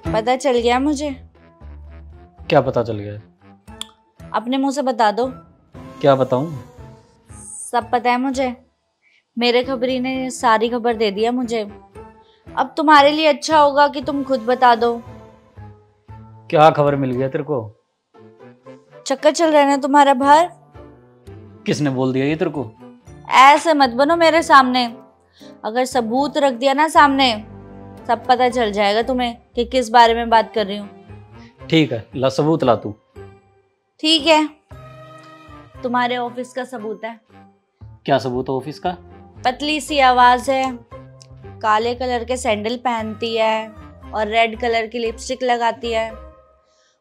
पता चल गया मुझे। क्या पता चल गया? अपने मुंह से बता दो। क्या बताऊं? सब पता है मुझे। मेरे खबरी ने सारी खबर दे दिया मुझे। अब तुम्हारे लिए अच्छा होगा कि तुम खुद बता दो। क्या खबर मिल गया तेरे को? चक्कर चल रहा है ना तुम्हारा बाहर। किसने बोल दिया ये तेरे को? ऐसे मत बनो मेरे सामने। अगर सबूत रख दिया ना सामने, सब पता चल जाएगा तुम्हें कि किस बारे में बात कर रही हूँ। ठीक है, ला सबूत ला तू। ठीक है, तुम्हारे ऑफिस का सबूत है। क्या सबूत है ऑफिस का? पतली सी आवाज है, काले कलर के सैंडल पहनती है और रेड कलर की लिपस्टिक लगाती है।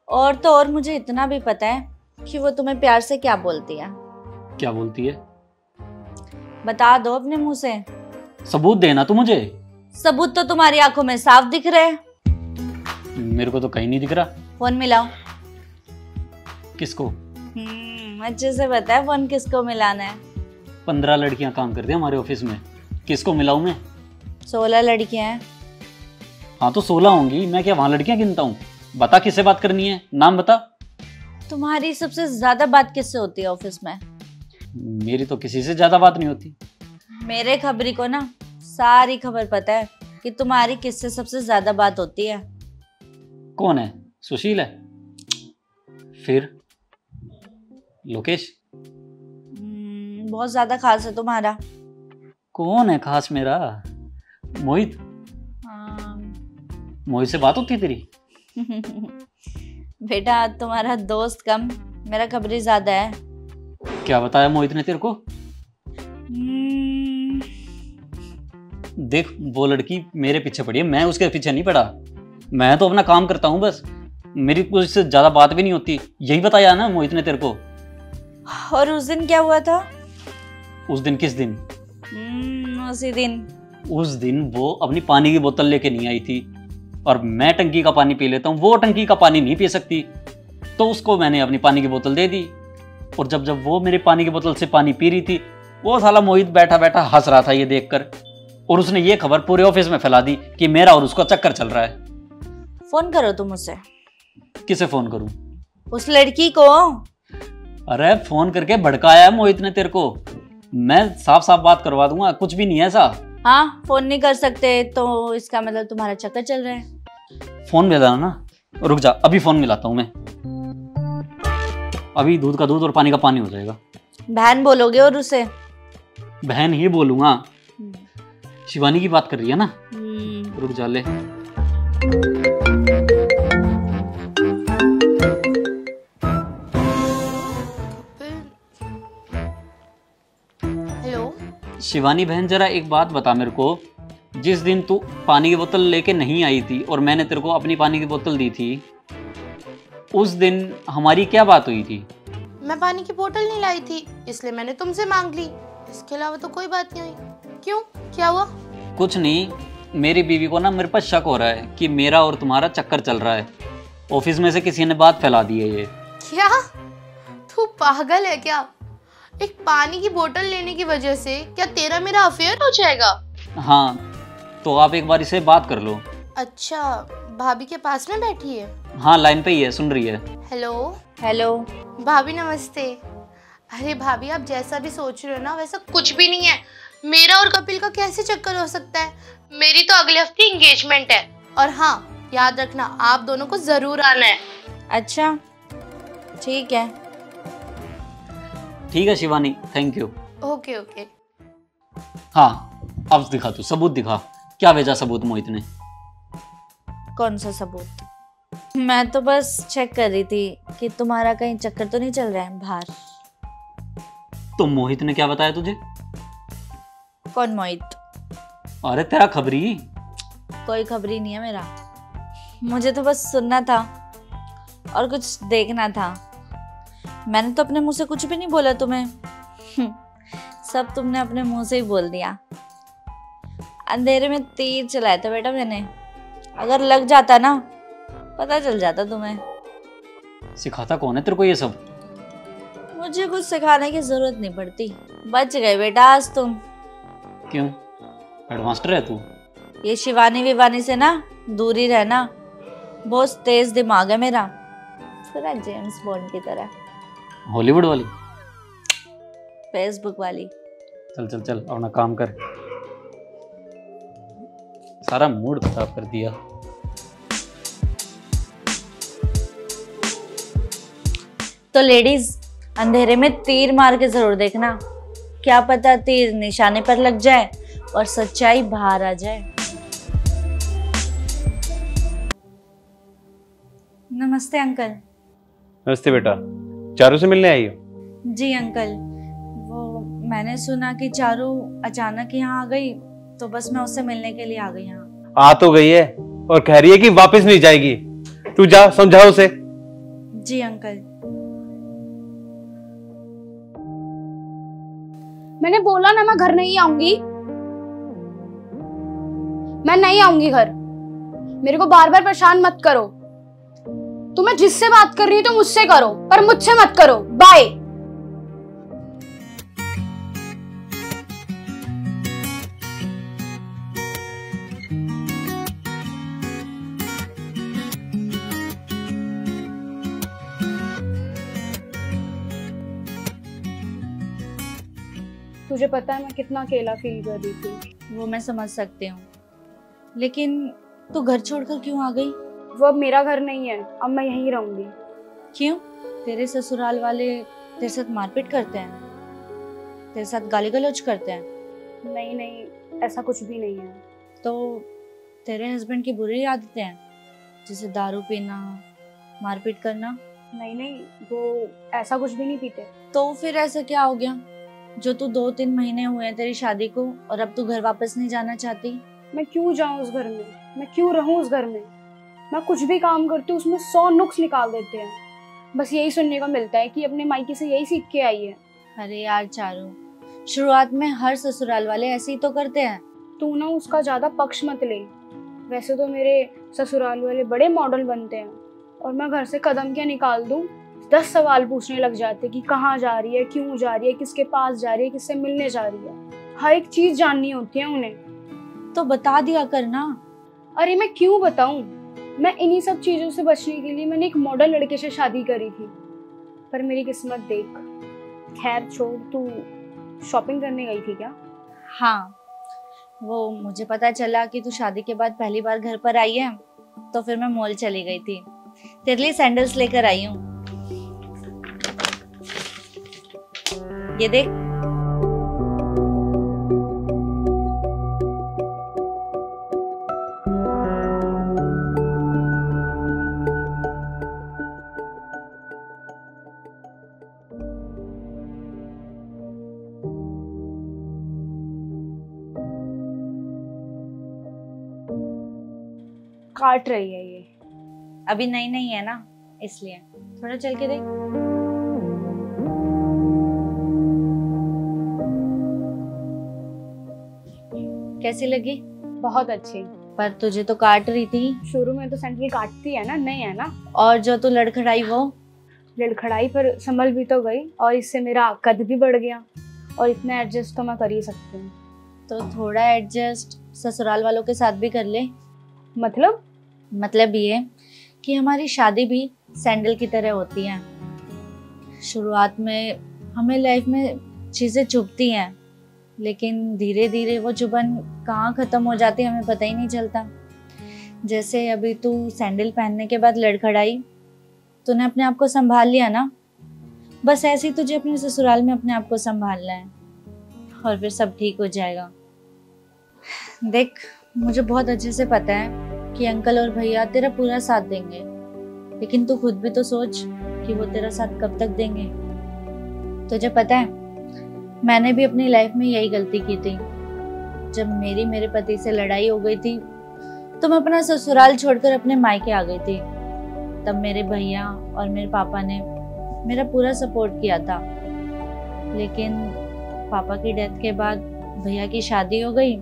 और तो और मुझे इतना भी पता है कि वो तुम्हें प्यार से क्या बोलती है। क्या बोलती है? बता दो अपने मुंह से। सबूत देना तू मुझे। सबूत तो तुम्हारी आंखों में साफ दिख रहे हैं। मेरे को तो कहीं नहीं दिख रहा। फोन मिलाओ। किसको? अच्छे से पता है फोन किसको मिलाना है। 15 लड़कियां काम करती हैं हमारे ऑफिस में, किसको मिलाऊं मैं? 16 लड़कियां हैं। हाँ तो 16 होंगी, मैं क्या वहां लड़कियां गिनता हूँ? बता किससे बात करनी है, नाम बता। तुम्हारी सबसे ज्यादा बात किससे होती है ऑफिस में? मेरी तो किसी से ज्यादा बात नहीं होती। मेरे खबरी को ना सारी खबर पता है कि तुम्हारी किससे सबसे ज्यादा बात होती है। कौन है? सुशील है? फिर लोकेश? बहुत ज्यादा खास है तुम्हारा। कौन है खास मेरा? मोहित? हाँ। मोहित से बात होती है तेरी? बेटा तुम्हारा दोस्त कम, मेरा खबरी ज्यादा है। क्या बताया मोहित ने तेरे को? देख, वो लड़की मेरे पीछे पड़ी है, मैं उसके पीछे नहीं पड़ा। मैं तो अपना काम करता हूँ बस, मेरी उससे ज्यादा बात भी नहीं होती। यही बताया ना मोहित ने तेरे को। और उस दिन क्या हुआ था? उस दिन? किस दिन? उसी दिन। उस दिन वो अपनी पानी की बोतल लेके नहीं आई थी, और मैं टंकी का पानी पी लेता हूँ, वो टंकी का पानी नहीं पी सकती, तो उसको मैंने अपनी पानी की बोतल दे दी। और जब जब वो मेरी पानी की बोतल से पानी पी रही थी, वो साला मोहित बैठा बैठा हंस रहा था ये देखकर, और उसने ये खबर पूरे ऑफिस में फैला दी कि मेरा और उसका चक्कर चल रहा है। फोन करो तुम उसे। किसे फोन करूं? उस लड़की को। अरे फोन करके भड़काया है मोहित ने तेरे को। मैं साफ साफ बात करवा दूंगा, कुछ भी नहीं है ऐसा। हाँ, फोन नहीं कर सकते तो इसका मतलब तुम्हारा चक्कर चल रहा है। फोन मिला ना? रुक जा, अभी फोन मिलाता हूँ मैं। अभी दूध का दूध और पानी का पानी हो जाएगा। बहन बोलोगे और उसे? बहन ही बोलूंगा। शिवानी की बात कर रही है ना? रुक जा ले। हेलो शिवानी बहन, जरा एक बात बता मेरे को। जिस दिन तू पानी की बोतल लेके नहीं आई थी और मैंने तेरे को अपनी पानी की बोतल दी थी, उस दिन हमारी क्या बात हुई थी? मैं पानी की बोतल नहीं लाई थी, इसलिए मैंने तुमसे मांग ली। इसके अलावा तो कोई बात नहीं हुई। क्यों, क्या हुआ? कुछ नहीं, मेरी बीवी को ना मेरे पास शक हो रहा है कि मेरा और तुम्हारा चक्कर चल रहा है। ऑफिस में से किसी ने बात फैला दी है ये। क्या तू पागल है क्या? एक पानी की बोतल लेने की वजह से क्या तेरा मेरा अफेयर हो जाएगा? हाँ, तो आप एक बार इसे बात कर लो। अच्छा, भाभी के पास में बैठी है? हाँ, लाइन पे ही है, सुन रही है। हेलो। हेलो भाभी नमस्ते। अरे भाभी, आप जैसा भी सोच रहे हो ना वैसा कुछ भी नहीं है। मेरा और कपिल का कैसे चक्कर हो सकता है? मेरी तो अगले हफ्ते एंगेजमेंट है। और हाँ, याद रखना आप दोनों को जरूर आना है। अच्छा ठीक है। ठीक है Shivani, thank you. Okay okay. हाँ, अब दिखा, तू सबूत दिखा। क्या भेजा सबूत मोहित ने? कौन सा सबूत? मैं तो बस चेक कर रही थी कि तुम्हारा कहीं चक्कर तो नहीं चल रहा है बाहर। तो मोहित ने क्या बताया तुझे? कौन मोहित? अरे तेरा खबरी। कोई खबरी नहीं है मेरा। मुझे तो बस सुनना था और कुछ देखना था। मैंने तो अपने मुंह से कुछ भी नहीं बोला तुम्हें। सब तुमने अपने मुंह से ही बोल दिया। अंधेरे में तीर चलाया था बेटा मैंने। अगर लग जाता ना, पता चल जाता तुम्हें। सिखाता कौन है तेरे को ये सब? मुझे कुछ सिखाने की जरूरत नहीं पड़ती। बच गए बेटा आज तुम। क्यों, हेडमास्टर है तू? ये शिवानी विवानी से ना दूर ही रहना। बहुत तेज दिमाग है मेरा, पूरा जेम्स बॉन्ड की तरह। हॉलीवुड वाली? फेसबुक वाली। चल चल चल अपना काम कर, सारा मूड खराब कर दिया। तो लेडीज, अंधेरे में तीर मार के जरूर देखना, क्या पता तीर निशाने पर लग जाए और सच्चाई बाहर आ जाए। नमस्ते अंकल। नमस्ते बेटा, चारू से मिलने आई हो? जी अंकल, वो मैंने सुना कि चारू अचानक यहाँ आ गई, तो बस मैं उससे मिलने के लिए आ गई यहाँ। आ तो गई है और कह रही है कि वापस नहीं जाएगी। तू जा, समझाओ उसे। जी अंकल। मैंने बोला ना मैं घर नहीं आऊंगी, मैं नहीं आऊंगी घर। मेरे को बार बार परेशान मत करो। तुम्हें जिससे बात कर रही हो तो मुझसे करो, पर मुझसे मत करो। बाय। तुझे पता है मैं कितना अकेला फील कर रही थी। वो मैं समझ सकती हूँ, लेकिन तू घर छोड़कर क्यों आ गई? वो अब मेरा घर नहीं है, अब मैं यहीं रहूंगी। क्यों? तेरे ससुराल वाले तेरे साथ मारपीट करते हैं, तेरे साथ गाली गलौज करते हैं? नहीं नहीं, ऐसा कुछ भी नहीं है। तो तेरे हस्बैंड की बुरी आदतें हैं, जैसे दारू पीना, मारपीट करना? नहीं नहीं, वो ऐसा कुछ भी नहीं पीते। तो फिर ऐसा क्या हो गया जो तू 2-3 महीने हुए हैं तेरी शादी को और अब तू घर वापस नहीं जाना चाहती? मैं क्यों जाऊं उस घर में, मैं क्यों रहूं उस घर में? मैं कुछ भी काम करती हूँ उसमें 100 नुक्स निकाल देते हैं। बस यही सुनने को मिलता है कि अपने मायके से यही सीख के आई है। अरे यार चारू, शुरुआत में हर ससुराल वाले ऐसे ही तो करते हैं। तू ना उसका ज्यादा पक्ष मत ले। वैसे तो मेरे ससुराल वाले बड़े मॉडल बनते हैं, और मैं घर से कदम क्या निकाल दूं 10 सवाल पूछने लग जाते कि कहाँ जा रही है, क्यों जा रही है, किसके पास जा रही है, किससे मिलने जा रही है। हर एक चीज जाननी होती है उन्हें। तो बता दिया करना। अरे मैं क्यों बताऊं? मैं इन्हीं सब चीजों से बचने के लिए मैंने एक मॉडल लड़के से शादी करी थी, पर मेरी किस्मत देख। खैर छोड़, तू शॉपिंग करने गई थी क्या? हाँ, वो मुझे पता चला कि तू शादी के बाद पहली बार घर पर आई है, तो फिर मैं मॉल चली गई थी। तेरे लिए सैंडल्स लेकर आई हूँ, ये देख। काट रही है ये। अभी नई नई है ना, इसलिए। थोड़ा चल के देख। कैसी लगी? बहुत अच्छी। पर तुझे तो काट रही थी। शुरू में तो सैंडल काटती है ना, नहीं है ना। और जो तू लड़खड़ाई वो? लड़खड़ाई पर संभल भी तो गई, और इससे मेरा कद भी बढ़ गया, और इतना एडजस्ट तो मैं कर ही सकती हूँ। तो थोड़ा एडजस्ट ससुराल वालों के साथ भी कर ले। मतलब ये कि हमारी शादी भी सैंडल की तरह होती है। शुरुआत में हमें लाइफ में चीज़ें चुभती हैं, लेकिन धीरे धीरे वो चुभन कहाँ ख़त्म हो जाती है हमें पता ही नहीं चलता। जैसे अभी तू सैंडल पहनने के बाद लड़खड़ाई, तूने अपने आप को संभाल लिया ना, बस ऐसे ही तुझे अपने ससुराल में अपने आप को संभालना है, और फिर सब ठीक हो जाएगा। देख, मुझे बहुत अच्छे से पता है कि अंकल और भैया तेरा पूरा साथ देंगे, लेकिन तू खुद भी तो सोच कि वो तेरा साथ कब तक देंगे। तुझे पता है, मैंने भी अपनी लाइफ में यही गलती की थी। जब मेरे पति से लड़ाई हो गई थी, तो मैं अपना ससुराल छोड़कर अपने मायके आ गई थी। तब मेरे भैया और मेरे पापा ने मेरा पूरा सपोर्ट किया था, लेकिन पापा की डेथ के बाद भैया की शादी हो गई,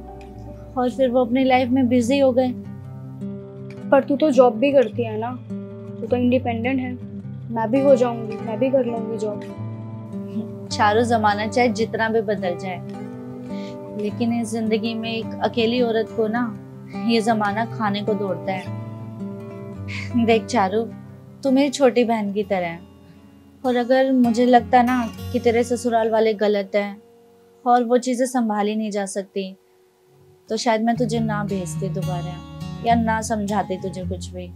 और फिर वो अपनी लाइफ में बिजी हो गए। पर तू तो जॉब भी करती है ना, तू तो इंडिपेंडेंट है। मैं भी हो जाऊंगी, मैं भी कर लूंगी जॉब। चारों जमाना चाहे जितना भी बदल जाए, लेकिन इस जिंदगी में एक अकेली औरत को ना ये जमाना खाने को दौड़ता है। देख चारू, तू मेरी छोटी बहन की तरह है, और अगर मुझे लगता ना कि तेरे ससुराल वाले गलत हैं और वो चीज़ें संभाली नहीं जा सकती, तो शायद मैं तुझे ना भेजती दोबारा या ना समझाती तुझे कुछ भी।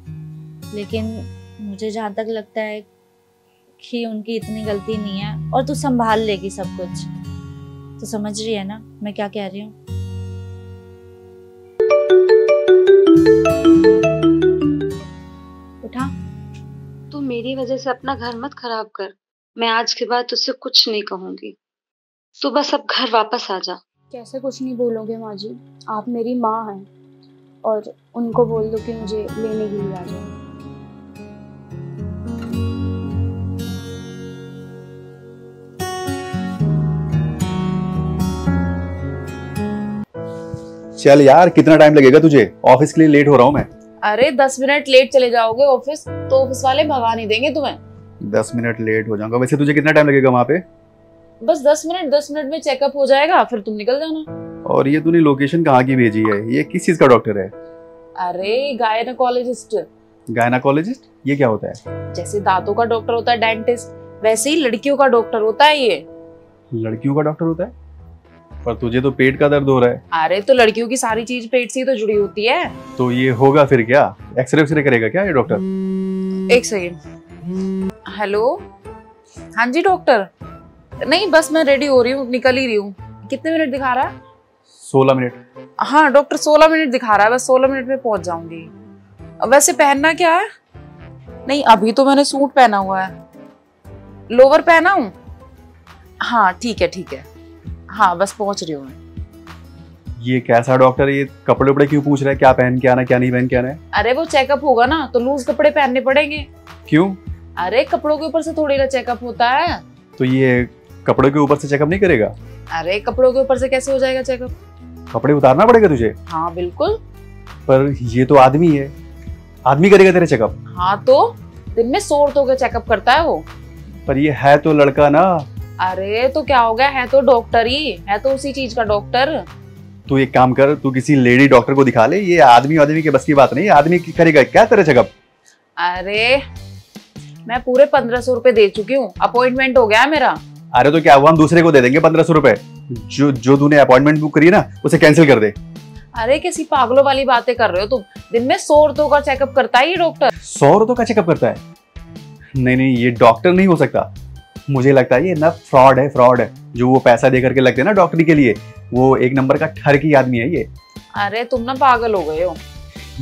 लेकिन मुझे जहाँ तक लगता है कि उनकी इतनी गलती नहीं है और तू संभाल लेगी सब कुछ। तो समझ रही है ना मैं क्या कह रही हूँ? उठा। तू मेरी वजह से अपना घर मत खराब कर। मैं आज के बाद तुझसे कुछ नहीं कहूंगी। तू बस अब घर वापस आ जा। कैसे कुछ नहीं बोलोगे माँ जी? आप मेरी माँ हैं और उनको बोल दो कि मुझे लेने के लिए आ जाए। चल यार, कितना टाइम लगेगा तुझे? ऑफिस के लिए लेट हो रहा हूँ मैं। अरे 10 मिनट लेट चले जाओगे ऑफिस तो ऑफिस वाले भगा नहीं देंगे तुम्हें। 10 मिनट लेट हो जाऊंगा। वैसे तुझे कितना टाइम लगेगा वहाँ पे? बस 10 मिनट में चेकअप हो जाएगा, फिर तुम निकल जाना। और ये तूने लोकेशन कहाँ की भेजी है? ये किस चीज का डॉक्टर है? अरे गायनेकोलॉजिस्ट। गायनाकोलॉजिस्ट? ये क्या होता है? जैसे दांतों का डॉक्टर होता है डेंटिस्ट, वैसे ही लड़कियों का डॉक्टर होता है ये। लड़कियों का डॉक्टर होता है? पर तुझे तो पेट का दर्द हो रहा है। अरे तो लड़कियों की सारी चीज पेट से ही तो जुड़ी होती है। तो ये होगा फिर क्या? एक्सरे करेगा क्या ये डॉक्टर? एक सेकेंड। हेलो, हाँ जी डॉक्टर। नहीं बस मैं रेडी हो रही हूँ, निकल ही रही हूँ। कितने मिनट दिखा रहा है? 16 मिनट। हाँ डॉक्टर 16 मिनट दिखा रहा है, बस 16 मिनट में पहुंच जाऊंगी। वैसे पहनना क्या है? नहीं अभी तो मैंने सूट पहना हुआ है। लोवर पहना हूँ? हाँ ठीक है। हाँ बस पहुंच रही हूँ मैं। ये कैसा डॉक्टर है? ये कपड़े उपड़े क्यों पूछ रहा है? क्या पहन के आना, क्या नहीं पहन के आना है? अरे वो चेकअप होगा ना तो लूज कपड़े पहनने पड़ेंगे। क्यों? अरे कपड़ों के ऊपर से थोड़ी ना चेकअप होता है। तो ये कपड़ों के ऊपर से चेकअप नहीं करेगा? अरे कपड़ों के ऊपर से कैसे हो जाएगा चेकअप? कपड़े उतारना पड़ेगा तुझे? हाँ बिल्कुल। पर ये तो आदमी है, आदमी करेगा तेरे चेकअप? हाँ तो दिन में 100 औरतों का चेकअप करता है वो। पर ये है तो लड़का ना। अरे तो क्या हो गया, है तो डॉक्टर ही है, तो उसी चीज का डॉक्टर। तू एक काम कर, तू किसी लेडी डॉक्टर को दिखा ले। ये आदमी के बस की बात नहीं। आदमी करेगा क्या तेरे चेकअप? अरे मैं पूरे 1500 रुपए दे चुकी हूँ, अपॉइंटमेंट हो गया है मेरा। अरे तो क्या हुआ, हम दूसरे को दे देंगे 1500 रुपए। जो तूने अपॉइंटमेंट बुक करी है ना, उसे कैंसिल कर दे। अरे किसी पागलों वाली बातें कर रहे हो तुम। दिन में 100 औरतों का चेकअप करता है ये डॉक्टर। 100 औरतों का चेकअप करता है? नहीं, ये डॉक्टर नहीं हो सकता। मुझे लगता है ये ना फ्रॉड है। जो वो पैसा दे करके लगते हैं ना डॉक्टरी के लिए, वो एक नंबर का ठरकी आदमी है ये। अरे तुम ना पागल हो गए हो।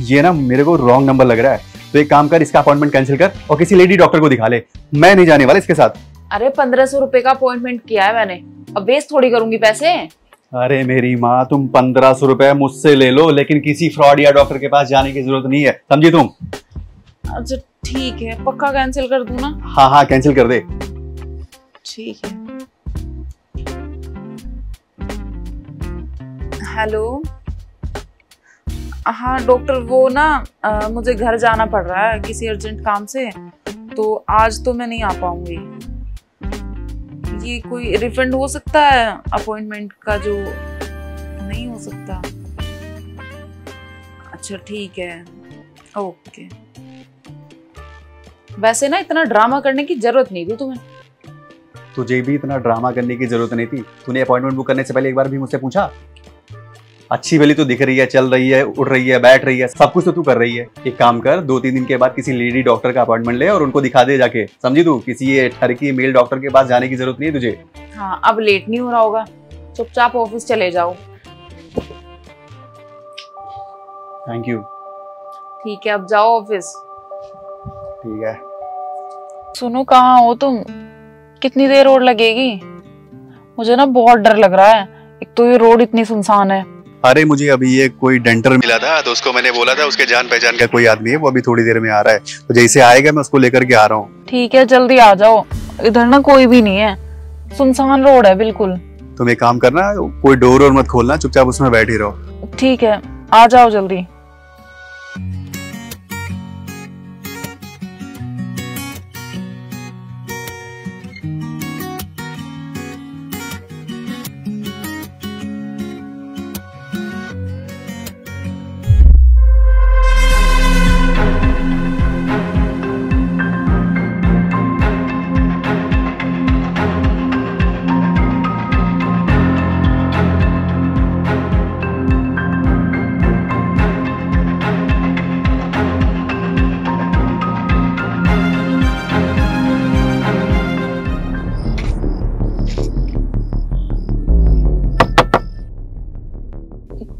ये ना मेरे को रॉन्ग नंबर लग रहा है। तो एक काम कर, इसका अपॉइंटमेंट कैंसिल कर और किसी लेडी डॉक्टर को दिखा ले। मैं नहीं जाने वाला इसके साथ। अरे 1500 रुपए का अपॉइंटमेंट किया है मैंने, अब वेस्ट थोड़ी करूंगी पैसे। अरे मेरी माँ, तुम 1500 रुपए मुझसे ले लो, लेकिन किसी फ्रॉड या डॉक्टर के पास जाने की जरूरत नहीं है, समझी तुम? अच्छा ठीक है, पक्का कैंसिल कर दूं ना? हाँ कैंसिल कर दे। ठीक है। हेलो, हाँ डॉक्टर वो ना मुझे घर जाना पड़ रहा है किसी अर्जेंट काम से, तो आज तो मैं नहीं आ पाऊंगी। ये कोई रिफंड हो सकता है अपॉइंटमेंट का? जो नहीं हो सकता। अच्छा ठीक है, ओके। वैसे ना इतना ड्रामा करने की जरूरत नहीं थी तुम्हें। तुझे भी इतना ड्रामा करने की जरूरत नहीं थी। तूने अपॉइंटमेंट बुक करने से पहले एक बार भी मुझसे पूछा? अच्छी भली तो दिख रही है, चल रही है, उठ रही है, बैठ रही है, सब कुछ तो तू कर रही है। एक काम कर, 2-3 दिन के बाद किसी लेडी डॉक्टर का अपॉइंटमेंट ले और उनको दिखा दे जाके, समझी तू? किसी ये ठरकी मेल डॉक्टर के पास जाने की जरूरत नहीं है तुझे। हाँ अब लेट नहीं हो रहा होगा, चुपचाप ऑफिस चले जाओ। Thank you. ठीक है अब जाओ ऑफिस। ठीक है। सुनो, कहाँ हो तुम? कितनी देर और लगेगी? मुझे ना बहुत डर लग रहा है, एक तो ये रोड इतनी सुनसान है। अरे मुझे अभी ये कोई डेंटर मिला था, तो उसको मैंने बोला था उसके जान पहचान का कोई आदमी है, वो अभी थोड़ी देर में आ रहा है, तो जैसे आएगा मैं उसको लेकर के आ रहा हूँ। ठीक है जल्दी आ जाओ, इधर ना कोई भी नहीं है, सुनसान रोड है बिल्कुल। तुम एक काम करना, कोई डोर और मत खोलना, चुपचाप उसमें बैठ ही रहो। ठीक है आ जाओ जल्दी।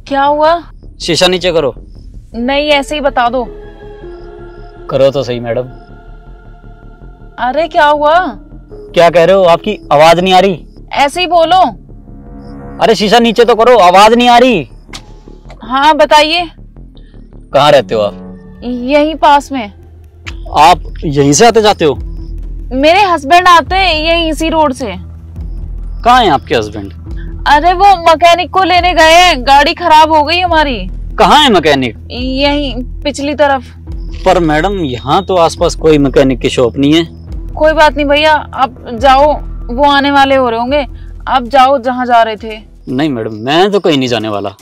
क्या हुआ? शीशा नीचे करो। नहीं, ऐसे ही बता दो। करो तो सही मैडम। अरे क्या हुआ? क्या कह रहे हो? आपकी आवाज नहीं आ रही। ऐसे ही बोलो। अरे शीशा नीचे तो करो, आवाज नहीं आ रही। हाँ बताइए। कहाँ रहते हो आप? यहीं पास में। आप यहीं से आते जाते हो? मेरे हस्बैंड आते हैं यहीं इसी रोड से। कहाँ हैं आपके हस्बैंड? अरे वो मैकेनिक को लेने गए हैं, गाड़ी खराब हो गई हमारी। कहाँ है मैकेनिक? यहीं पिछली तरफ। पर मैडम यहाँ तो आसपास कोई मैकेनिक की शॉप नहीं है। कोई बात नहीं भैया, आप जाओ, वो आने वाले हो रहे होंगे। आप जाओ जहाँ जा रहे थे। नहीं मैडम, मैं तो कहीं नहीं जाने वाला।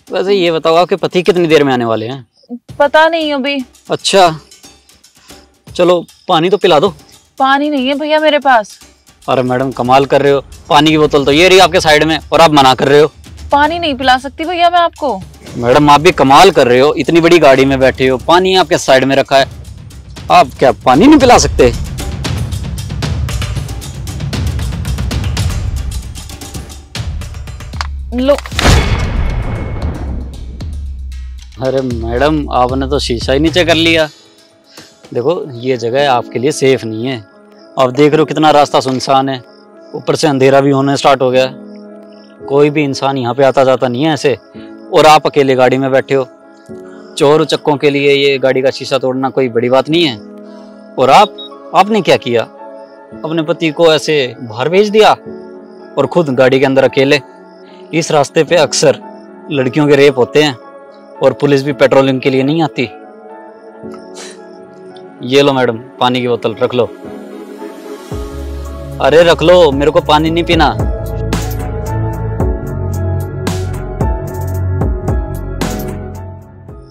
वैसे ये बताओ, आपके पति कितनी देर में आने वाले हैं? पता नहीं अभी। अच्छा चलो, पानी तो पिला दो। पानी नहीं है भैया मेरे पास। अरे मैडम कमाल कर रहे हो, पानी की बोतल तो ये रही आपके साइड में और आप मना कर रहे हो। पानी नहीं पिला सकती भैया मैं आपको। मैडम आप भी कमाल कर रहे हो, इतनी बड़ी गाड़ी में बैठे हो, पानी आपके साइड में रखा है, आप क्या पानी नहीं पिला सकते? लो। अरे मैडम आपने तो शीशा ही नीचे कर लिया। देखो ये जगह आपके लिए सेफ नहीं है। आप देख रहे हो कितना रास्ता सुनसान है, ऊपर से अंधेरा भी होने स्टार्ट हो गया है। कोई भी इंसान यहाँ पे आता जाता नहीं है ऐसे, और आप अकेले गाड़ी में बैठे हो। चोर उचक्कों के लिए ये गाड़ी का शीशा तोड़ना कोई बड़ी बात नहीं है। और आपने क्या किया? अपने पति को ऐसे बाहर भेज दिया और खुद गाड़ी के अंदर अकेले। इस रास्ते पे अक्सर लड़कियों के रेप होते हैं और पुलिस भी पेट्रोलिंग के लिए नहीं आती। ये लो मैडम, पानी की बोतल रख लो। अरे रख लो, मेरे को पानी नहीं पीना।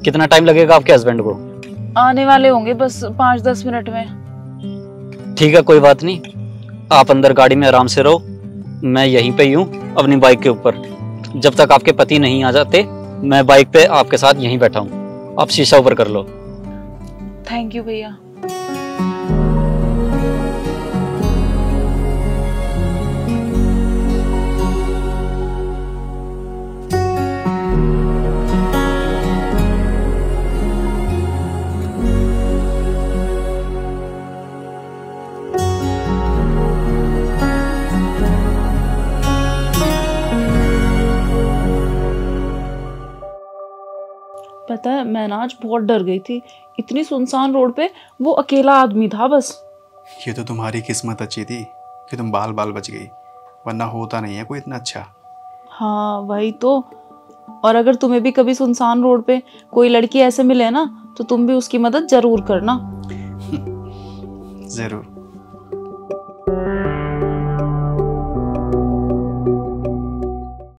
कितना टाइम लगेगा आपके हस्बैंड को? आने वाले होंगे बस 5-10 मिनट में। ठीक है कोई बात नहीं, आप अंदर गाड़ी में आराम से रहो, मैं यहीं पे ही हूँ अपनी बाइक के ऊपर। जब तक आपके पति नहीं आ जाते मैं बाइक पे आपके साथ यहीं बैठा हूँ। आप शीशा ऊपर कर लो। थैंक यू भैया। पता है मैं ना आज बहुत डर गई थी, इतनी सुनसान रोड पे वो अकेला आदमी था बस। ये तो तुम्हारी किस्मत अच्छी थी कि तुम बाल बाल बच गई, वरना होता नहीं है कोई इतना अच्छा। हाँ वही तो। और अगर तुम्हें भी कभी सुनसान रोड पे कोई लड़की ऐसे मिले ना तो तुम भी उसकी मदद जरूर करना। जरूर।